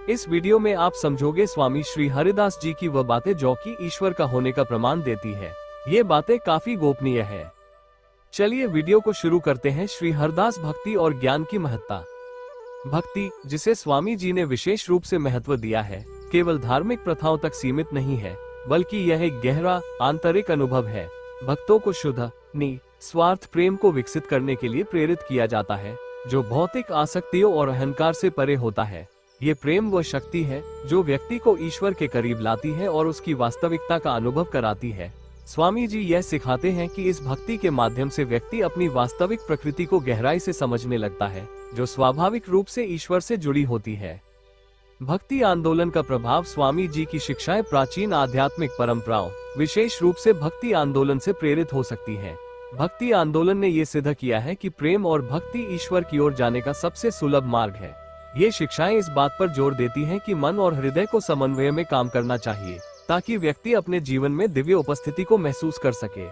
इस वीडियो में आप समझोगे स्वामी श्री हरिदास जी की वह बातें जो कि ईश्वर का होने का प्रमाण देती है। ये बातें काफी गोपनीय है। चलिए वीडियो को शुरू करते हैं। श्री हरिदास भक्ति और ज्ञान की महत्ता। भक्ति, जिसे स्वामी जी ने विशेष रूप से महत्व दिया है, केवल धार्मिक प्रथाओं तक सीमित नहीं है, बल्कि यह एक गहरा आंतरिक अनुभव है। भक्तों को शुद्ध निस्वार्थ प्रेम को विकसित करने के लिए प्रेरित किया जाता है, जो भौतिक आसक्तियों और अहंकार से परे होता है। ये प्रेम वह शक्ति है जो व्यक्ति को ईश्वर के करीब लाती है और उसकी वास्तविकता का अनुभव कराती है। स्वामी जी यह सिखाते हैं कि इस भक्ति के माध्यम से व्यक्ति अपनी वास्तविक प्रकृति को गहराई से समझने लगता है, जो स्वाभाविक रूप से ईश्वर से जुड़ी होती है। भक्ति आंदोलन का प्रभाव। स्वामी जी की शिक्षाएं प्राचीन आध्यात्मिक परंपराओं, विशेष रूप से भक्ति आंदोलन से प्रेरित हो सकती है। भक्ति आंदोलन ने यह सिद्ध किया है कि प्रेम और भक्ति ईश्वर की ओर जाने का सबसे सुलभ मार्ग है। ये शिक्षाएं इस बात पर जोर देती हैं कि मन और हृदय को समन्वय में काम करना चाहिए, ताकि व्यक्ति अपने जीवन में दिव्य उपस्थिति को महसूस कर सके।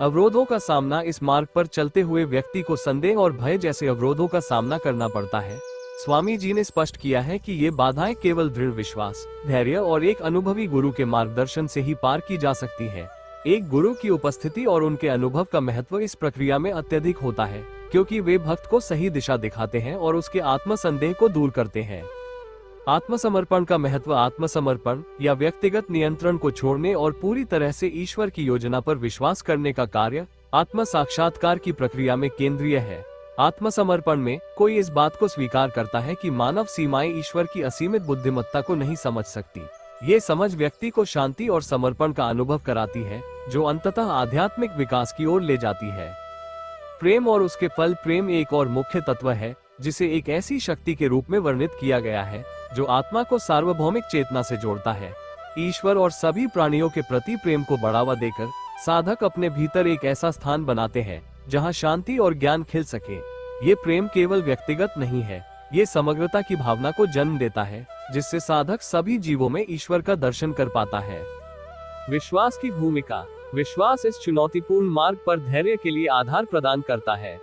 अवरोधों का सामना। इस मार्ग पर चलते हुए व्यक्ति को संदेह और भय जैसे अवरोधों का सामना करना पड़ता है। स्वामी जी ने स्पष्ट किया है कि ये बाधाएं केवल दृढ़ विश्वास, धैर्य और एक अनुभवी गुरु के मार्गदर्शन से ही पार की जा सकती है। एक गुरु की उपस्थिति और उनके अनुभव का महत्व इस प्रक्रिया में अत्यधिक होता है, क्योंकि वे भक्त को सही दिशा दिखाते हैं और उसके आत्मसंदेह को दूर करते हैं। आत्मसमर्पण का महत्व। आत्मसमर्पण या व्यक्तिगत नियंत्रण को छोड़ने और पूरी तरह से ईश्वर की योजना पर विश्वास करने का कार्य आत्म साक्षात्कार की प्रक्रिया में केंद्रीय है। आत्मसमर्पण में कोई इस बात को स्वीकार करता है कि मानव सीमाएं ईश्वर की असीमित बुद्धिमत्ता को नहीं समझ सकती। ये समझ व्यक्ति को शांति और समर्पण का अनुभव कराती है, जो अंततः आध्यात्मिक विकास की ओर ले जाती है। प्रेम और उसके फल। प्रेम एक और मुख्य तत्व है जिसे एक ऐसी शक्ति के रूप में वर्णित किया गया है जो आत्मा को सार्वभौमिक चेतना से जोड़ता है। ईश्वर और सभी प्राणियों के प्रति प्रेम को बढ़ावा देकर साधक अपने भीतर एक ऐसा स्थान बनाते हैं जहां शांति और ज्ञान खिल सके। ये प्रेम केवल व्यक्तिगत नहीं है, ये समग्रता की भावना को जन्म देता है, जिससे साधक सभी जीवों में ईश्वर का दर्शन कर पाता है। विश्वास की भूमिका। विश्वास इस चुनौतीपूर्ण मार्ग पर धैर्य के लिए आधार प्रदान करता है।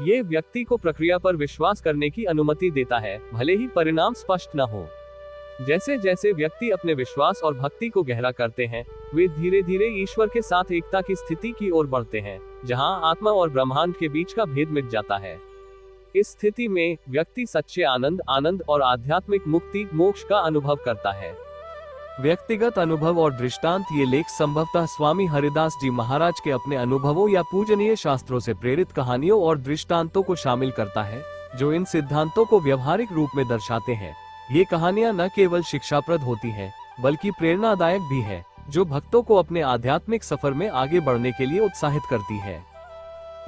ये व्यक्ति को प्रक्रिया पर विश्वास करने की अनुमति देता है, भले ही परिणाम स्पष्ट न हो। जैसे जैसे व्यक्ति अपने विश्वास और भक्ति को गहरा करते हैं, वे धीरे धीरे ईश्वर के साथ एकता की स्थिति की ओर बढ़ते हैं, जहां आत्मा और ब्रह्मांड के बीच का भेद मिट जाता है। इस स्थिति में व्यक्ति सच्चे आनंद और आध्यात्मिक मुक्ति मोक्ष का अनुभव करता है। व्यक्तिगत अनुभव और दृष्टांत। ये लेख संभवतः स्वामी हरिदास जी महाराज के अपने अनुभवों या पूजनीय शास्त्रों से प्रेरित कहानियों और दृष्टांतों को शामिल करता है, जो इन सिद्धांतों को व्यवहारिक रूप में दर्शाते हैं। ये कहानियां न केवल शिक्षाप्रद होती हैं, बल्कि प्रेरणादायक भी है, जो भक्तों को अपने आध्यात्मिक सफर में आगे बढ़ने के लिए उत्साहित करती है।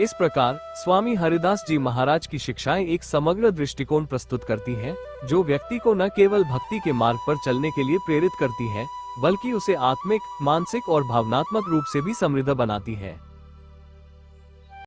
इस प्रकार स्वामी हरिदास जी महाराज की शिक्षाएं एक समग्र दृष्टिकोण प्रस्तुत करती हैं, जो व्यक्ति को न केवल भक्ति के मार्ग पर चलने के लिए प्रेरित करती है, बल्कि उसे आत्मिक, मानसिक और भावनात्मक रूप से भी समृद्ध बनाती है।